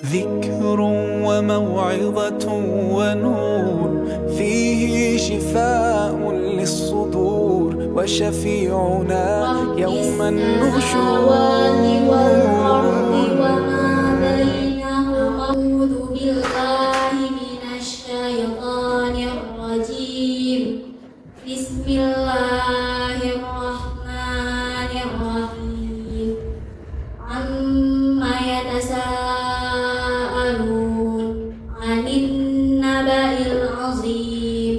ذكر وموعظة ونور، فيه شفاء للصدور وشفيعنا يوم النشور. والأرض وما بينهما. أعوذ بالله من الشيطان الرجيم. بسم الله الرحمن الرحيم. عما يتساءلون عن النبأ العظيم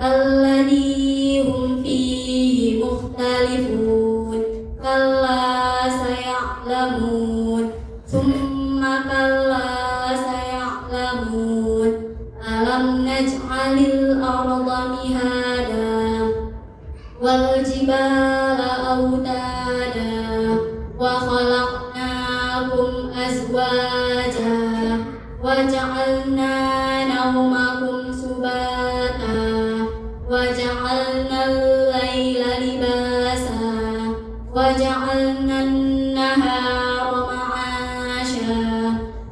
الذي هم فيه مختلفون. كلا سيعلمون ثم كلا سيعلمون. ألم نجعل الأرض مهادا والجبال أوتادا وخلقناكم أزواجا وجعلنا نومكم سباتا وجعلنا الليل لباسا وجعلنا النهار معاشا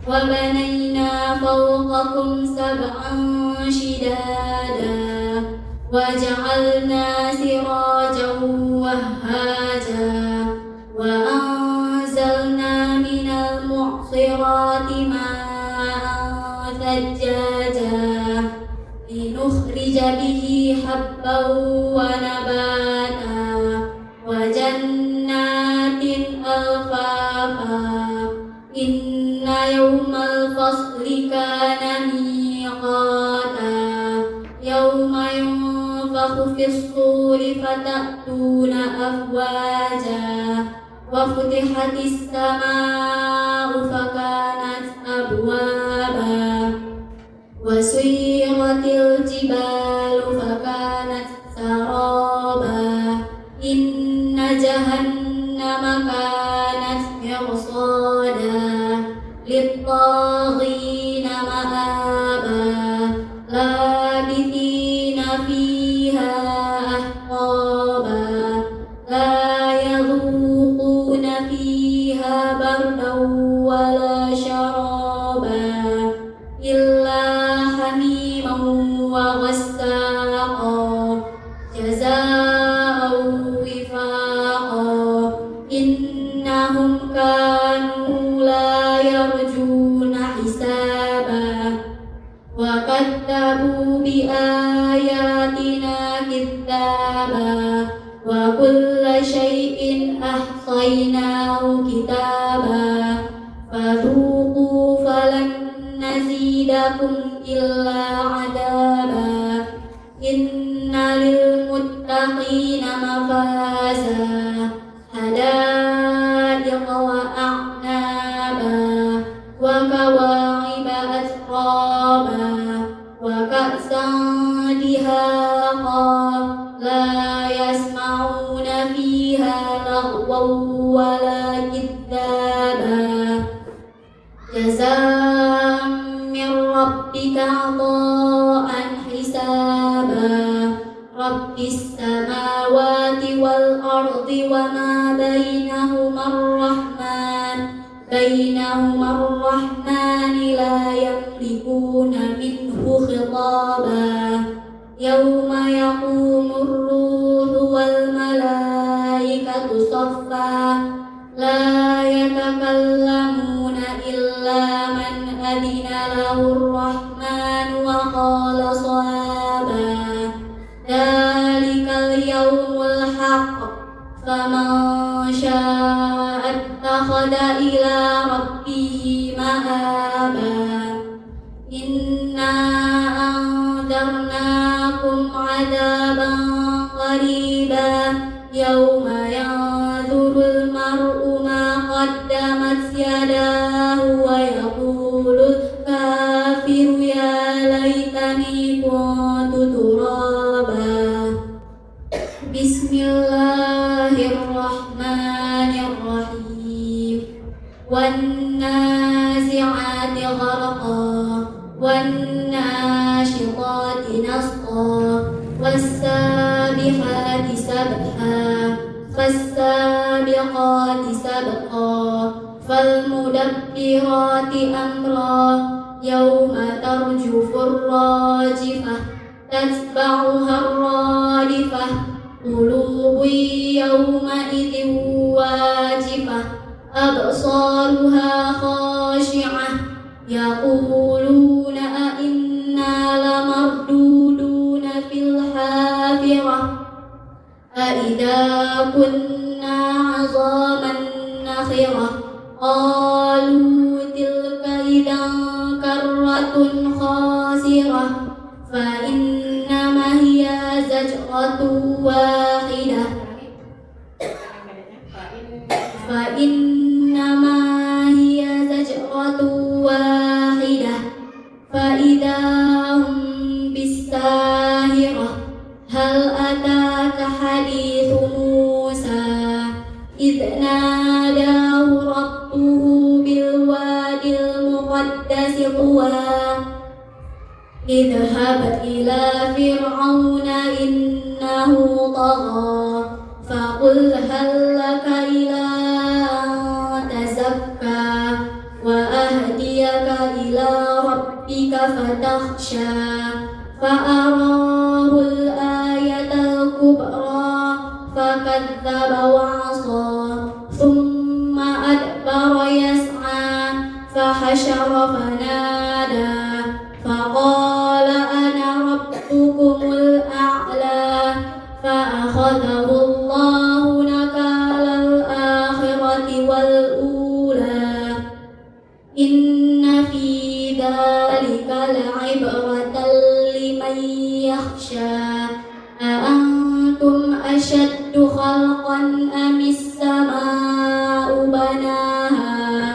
وبنينا فوقكم سبعا شدادا وجعلنا سراجا وهاجا وأنزلنا من المعصرات ماء ثجاجا لنخرج به حبا ونباتا وجنات ألفافا. إن يوم الفصل كان ميقاتا يوم ينفخ في الصور فتأتون أفواجا وفتحت السماء فكانت أبوابا وسيرت الجبال فكانت سرابا. إن جهنم كانت مرصادا للطاغين مآبا لابثين فيها أحقابا لا يذوقون فيها بردا ولا شرابا إلا حميما وغساقا جزاء وفاقا. إنهم كانوا لا يرجون حسابا وكذبوا بآياتنا كذابا وكل شيء أحصيناه كتابا فذوقوا فلن نزيدكم إلا عذابا. إن للمتقين مفازا حدائق وأعنابا وكواعب أترابا وكأسا دهاقا لا يسمعون فيها لغوا ولا كذابا جزاء من ربك عطاء حسابا. رب السماوات والأرض وما بينهما الرحمن لا يملكون منه خطابا. يوم يقوم الروح والملائكة صفا لا يتكلمون إلا من أذن له الرحمن وقال صوابا. ذلك اليوم الحق فمن شاء اتخذ إلى ربه مآبا. إنا أنذرناكم عذابا قريبا يوم ينظر المرء ما قدمت يداه ويقول الكافر يا ليتني كنت ترابا. بسم الله الرحمن الرحيم. والنازعات غرقا والناشطات نشطا والسابحات سبحا فالسابقات سبقا فالمدبرات أمرا يوم ترجف الراجفة تتبعها الرادفة قلوب يومئذ واجفة أبصارها خاشعة يقولون أئنا لمردودون في الحافرة أئذا كنا عظاما نخرة قالوا تلك إذا كرة خاسرة فإنما هي زجرة واحدة فإذا هم بالساهرة هل أتاك حديث موسى إذ ناداه ربه بالوادي المقدس طوى اذهب إلى فرعون إنه طغى فقل هل لك إلى أن تزكى وأهديك إلى ربك فتخشى فأراه الآية الكبرى فكذب وعصى ثم أدبر يسعى فحشر فنادى فقال أنا ربكم الأعلى فأخذه الله نكال الآخرة والأولى إن في ذلك لعبرة لمن يخشى أأنتم أشد خلقا أم السماء بناها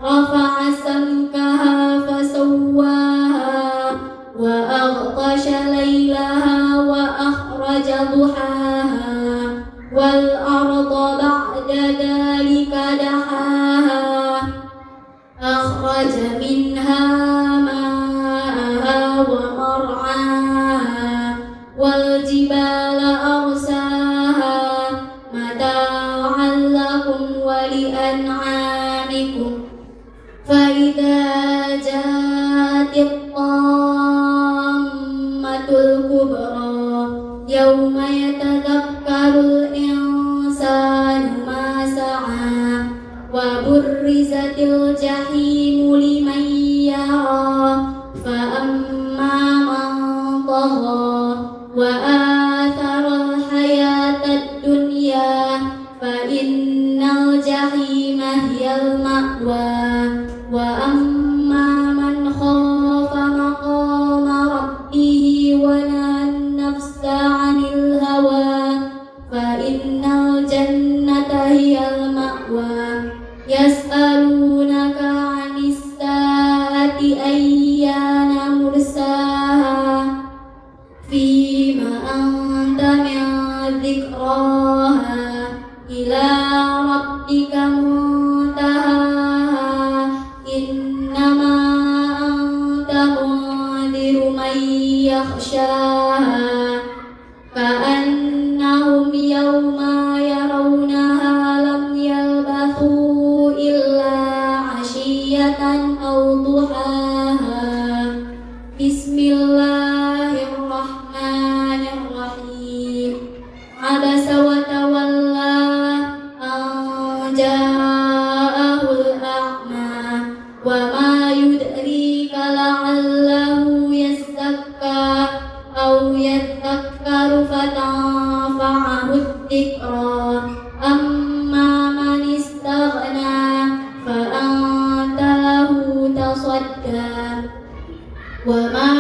رفع سمكها فسواها وأغطش ليلها وأخرج ضحاها والأرض بعد ذلك دحاها أخرج منها ماءها ومرعاها والجبال أرساها متاعا لكم ولأنعامكم فإذا جاءت الطامة الكبرى يوم يتذكر الإنسان ما سعى وبرزت الجحيم لمن يرى فأما من طغى وآثر الحياة الدنيا فإن الجحيم هي المأوى وأما من خاف مقام ربه ونهى النفس عن الهوى فإن الجنة هي المأوى يسألونك عن الساعة أيان مرساها فيما أنت من ذكراها إلى ربك منتهاها إنما أنت منذر من يخشاها كأنهم يوم يرونها لم يلبثوا إلا عشية أو ضحاها بسم الله الرحمن الرحيم عبس وتولى أن جاءه الأعمى وما يدريك لعله يزكى أو يذكر فتنفعه الذكرى أما من استغنى فأنت له تصدى وما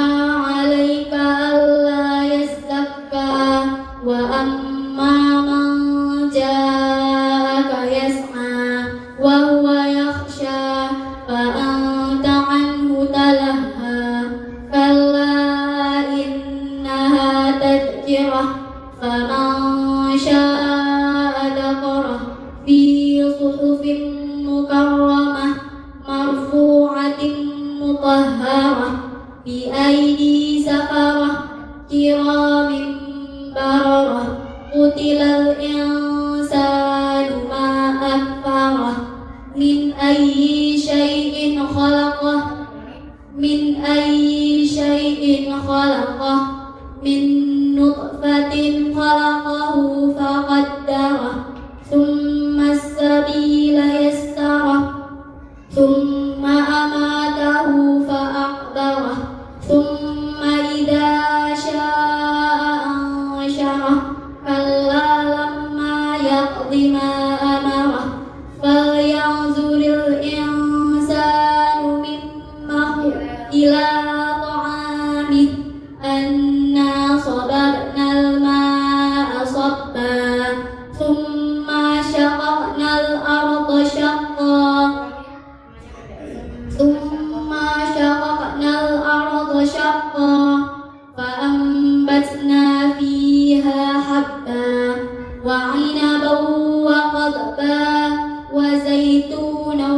عليك ألا يزكى وأما من جاءك يسعى وهو يخشى فأنت أي شيء خلقه من أي شيء خلقه من نطفة خلقه فقدره ثم السبيل يسره ثم أماته فأقبره ثم إذا شاء أنشره كلا لما يقض ما أمره فلينظر الإنسان مما إلى طعامه أنا صببنا الماء صبا ثم شققنا الأرض شقا فأنبتنا فيها حبا وعنبا وقضبا وزيتونا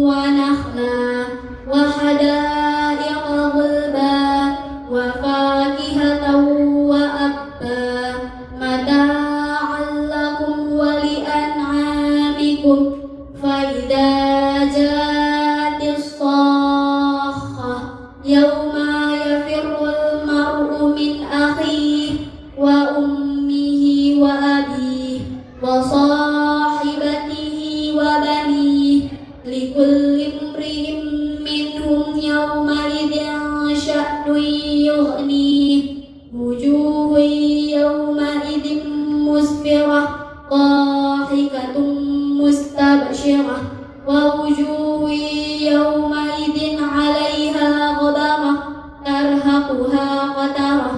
ونخلا وحدائق غلبا وفاكهة وأبا متاعا لكم ولأنعامكم فإذا جاءت الصاخة يوم يفر المرء من أخيه وأمه وأبيه وصاحبته وبنيه لكل امرئ منهم يومئذ شأن يغنيه وجوه يومئذ مسفرة ضاحكة مستبشرة ووجوه يومئذ عليها غبرة ترهقها قترة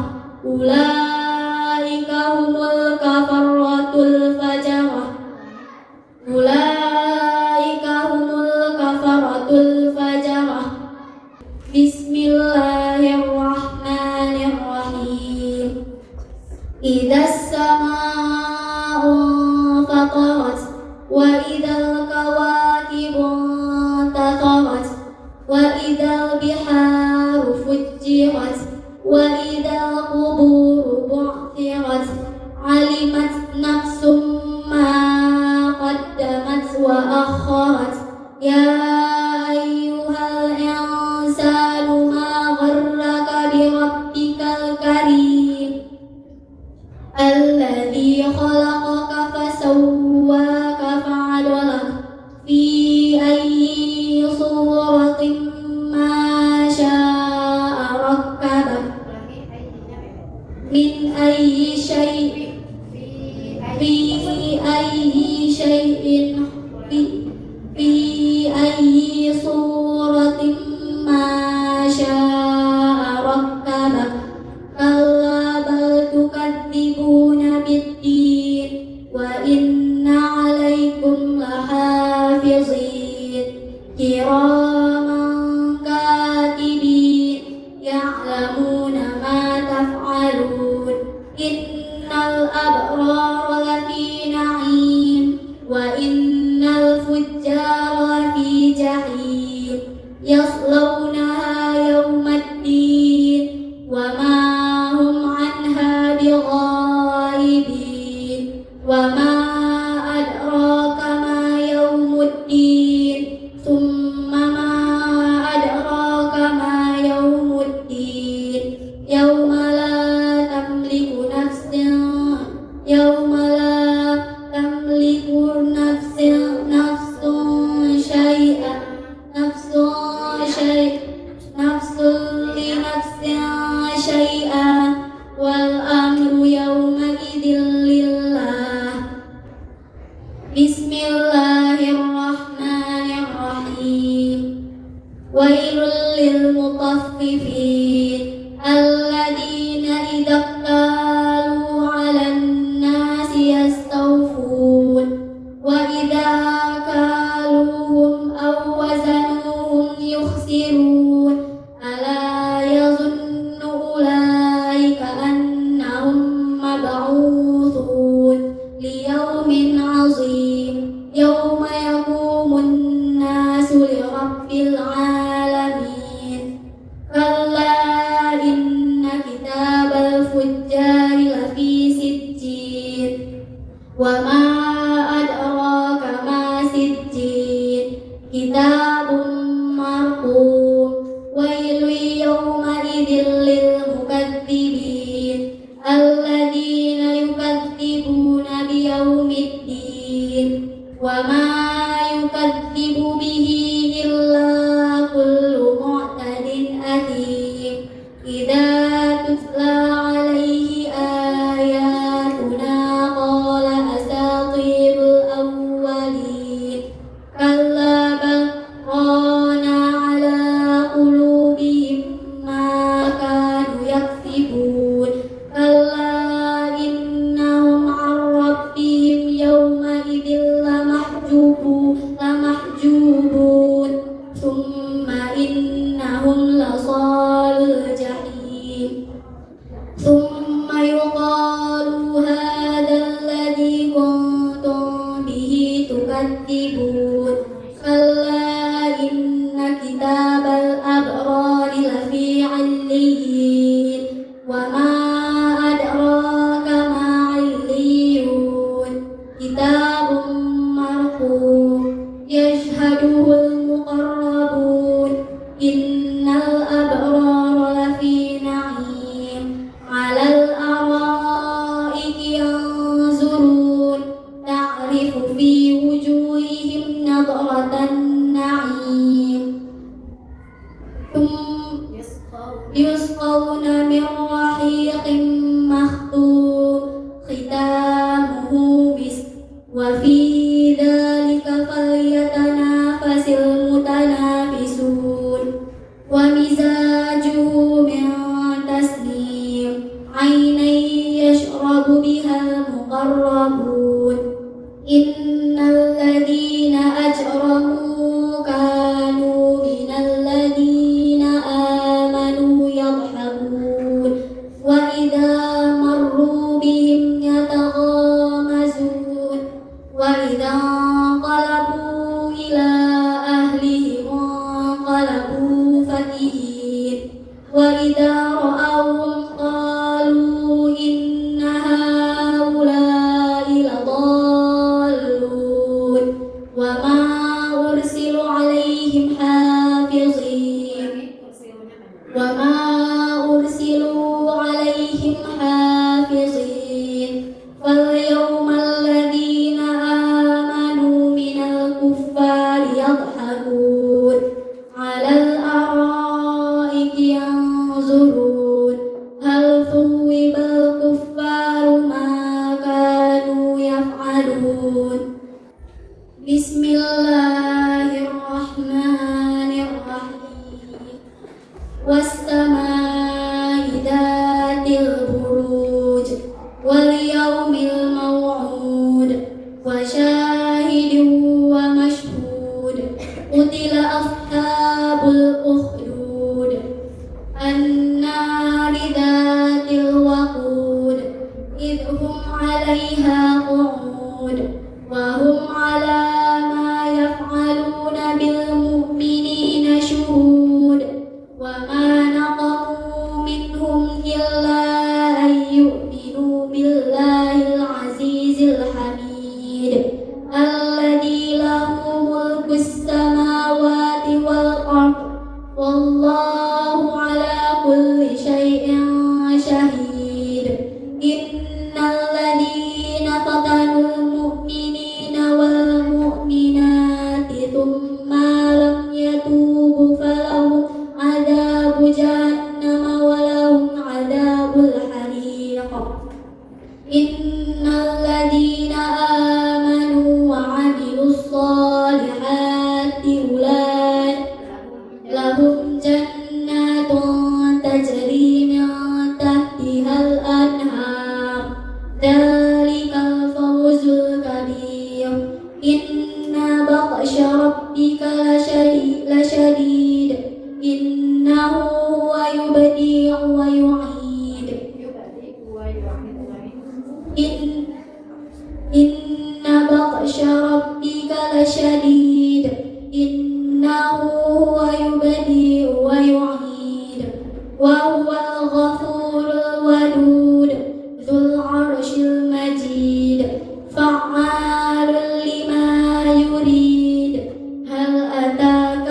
أولئك هم الكفرة الفجرة بسم الله الرحمن الرحيم إذا السماء انفطرت وإذا الكواكب انتثرت وإذا البحار فجرت وإذا القبور بعثرت علمت نفس ما قدمت وأخرت يا أيها الإنسان ما غرك بربك الكريم الذي خلقك فسواك فعدلك في أي صورة ما شاء ركبك من أي شيء في أي صورة ما شاء ركبك كلا بل تكذبون بالدين وإن عليكم لحافظين كراما كاتبين يعلمون ما تفعلون إن الأبرار لفي نعيم وإن الفجار لفي جحيم يصلونها يوم الدين وما هم عنها بغائبين وما أدراك ما يوم الدين ثم ما أدراك ما يوم الدين يوم لا تملك نفس لنفس شيئا والأمر يومئذ لله بسم الله الرحمن الرحيم ويل للمطففين الذين إذا اكتالوا على الناس يستوفون وإذا كالوهم أو وزنوهم يخسرون ألا يظن أولئك أنهم مبعوثون ليوم عظيم يوم يقوم الناس لرب العالمين كلا إن كتاب الفجار لفي سجين وما أدراك ما سجين كتاب كتاب مرقوم ويل يومئذ للمكذبين الذين يكذبون بيوم الدين وما يكذب به إلا كل معتد أثيم إذا تتلى عليه آياتنا قال أساطير الأولين كلا بل ران على قلوبهم ما كانوا يكسبون كلا إنهم عن ربهم يومئذ لمحجوبون ثم إنهم لصال الجحيم ثم يقال هذا الذي كنتم به تكذبون كلا إن كتاب الأبرار لفي عليين وما أدراك ما عليون كتاب مرقوم يشهده المقربون إن الأبرار لفي نعيم على الأرائك ينظرون تعرف في وجوههم نضرة النعيم ثم يسقون من رحيق مختوم ختامه مسك وفي ذلك فليتنافس المتنافسون ومزاجه من تسنيم عينا يشرب بها المقربون إن الذين أجرموا كانوا من الذين آمنوا يضحكون وإذا مروا بهم يتغامزون وإذا انقلبوا إلى أهلهم انقلبوا فكهين وإذا رأوهم قالوا إن هؤلاء لضالون وما أرسلوا عليهم حافظين فاليوم الذين آمنوا من الكفار يضحكون على الأرائك ينظرون هل ثوب الكفار ما كانوا يفعلون بسم الله الرحمن الرحيم والسماء ذات البروج واليوم الموعود وشاهد ومشهود قتل أصحاب الأخدود النار ذات الوقود إذ هم عليها قعود وهم على ما يفعلون بالمؤمنين شهود وما نقموا منهم إلا أن يؤمنوا بالله العزيز الحميد الذي له ملك السماوات والأرض والله على كل شيء شهيد إن الذين فتنوا المؤمنين والمؤمنات ثم لم يتوبوا فلهم عذاب جهنم ولهم عذاب الحريق إن الذين آمنوا وعملوا الصالحات أولئك لهم جنات تجري من تحتها الأنهار ذلك الفوز الكبير إن بطش ربك لشديد إنه هو يبدئ ويعيد إن بطش ربك لشديد إنه هو يبدئ ويعيد وهو الغفور الودود ذو العرش المجيد فعال لما يريد هل أتاك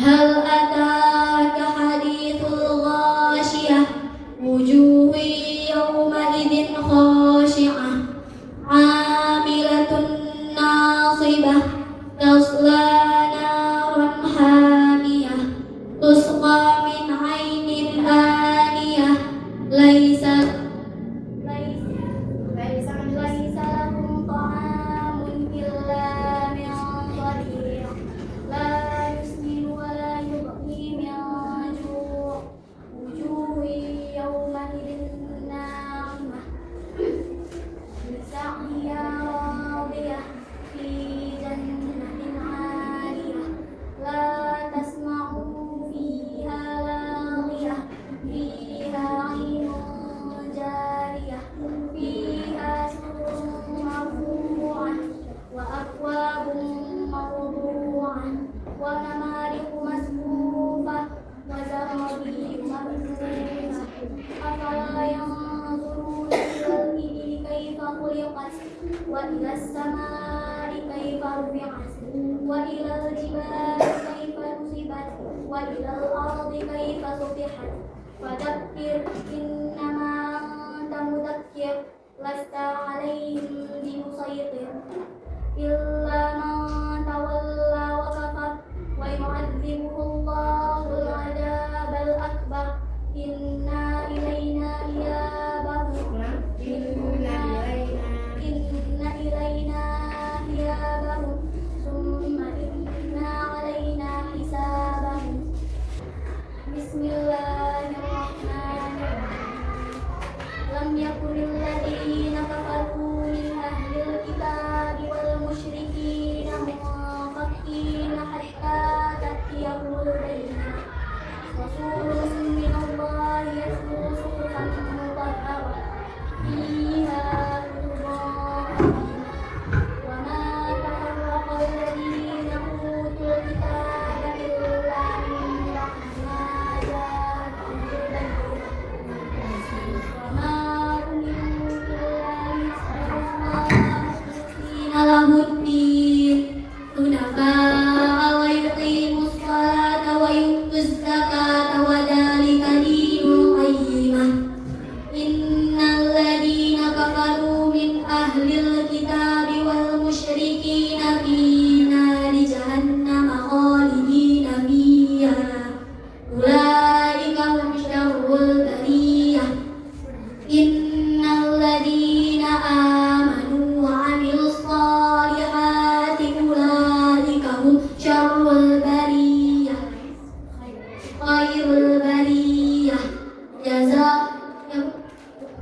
هل أتاك حديث الغاشية وجوه يومئذ خاشعة عاملة ناصبة تصلى نارا حامية تسقى من عين آنية ليس لهم طعام إلا من ضريع لا يسمن ولا يغني من جوع وجوه يومئذ ناعمة لسعيها راضية في جنة عالية لا تسمع فيها لاغية فيها عين جارية فيها سرر مرفوعة وأكواب موضوعة ونمارق مسكوبة وزرابي مبثوثة أفلا ينظرون إلى الإبل كيف خلقت وإلى السماء كيف رفعت وإلى الجبال كيف نصبت وإلى الأرض كيف سطحت فذكر إنما أنت مذكر لست عليهم بمسيطر إلا من تولى وكفر ويعذبه الله العذاب الأكبر إن إلينا إيابهم ثم إن علينا حسابهم بسم الله الرحمن الرحيم لم يكن الذين كفروا من أهل الكتاب والمشركين منفكين حتى تأتيهم البينة رسول من الله يتلو صحفا مطهرة فيها كتب قيمة وما تفرق الذين أوتوا الكتاب إلا من بعد ما جاءتهم البينة وما أمروا إلا ليعبدوا الله مخلصين له الدين حنفاء ويقيموا الصلاة ويؤتوا الزكاة وذلك دين القيمة إن الذين كفروا من أهل الكتاب والمشركين في نار جهنم خالدين فيها أولئك هم شر البرية إن الذين آمنوا وعملوا الصالحات أولئك هم شر البرية خير البرية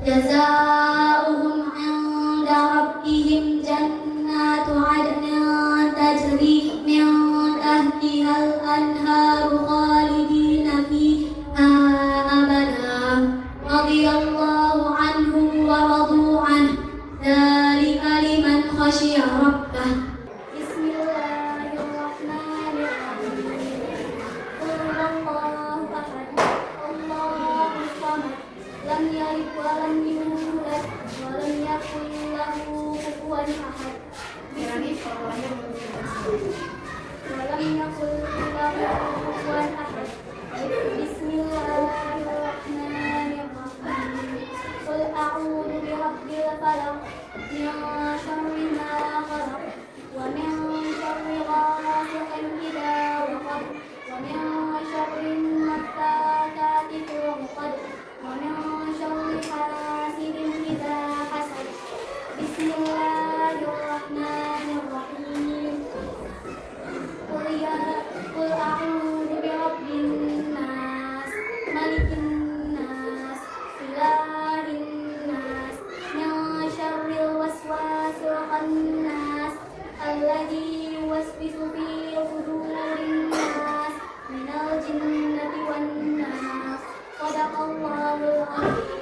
جزاؤهم عند ربهم جنات عدن تجري من تحتها الأنهار خالدين فيها أبدا رضي الله عنهم ورضوا عنه ذلك لمن خشي ربه بسم الله الرحمن الرحيم قل هو الله أحد الله الصمد لم يلد ولم يولد ولم يكن له كفوا أحد ولم يكن له كفوا أحد بسم الله الرحمن الرحيم قل أعوذ برب الفلق من شر ما خلق ومن شر غاسق إذا وقب ومن شر النفاثات في العقد ومن شر حاسد إذا حسد بسم الله الرحمن الرحيم قل أعوذ برب الناس ملك الناس إله الناس من شر الوسواس الخناس الذي يوسوس في صدور الناس من الجنة والناس صدق الله العظيم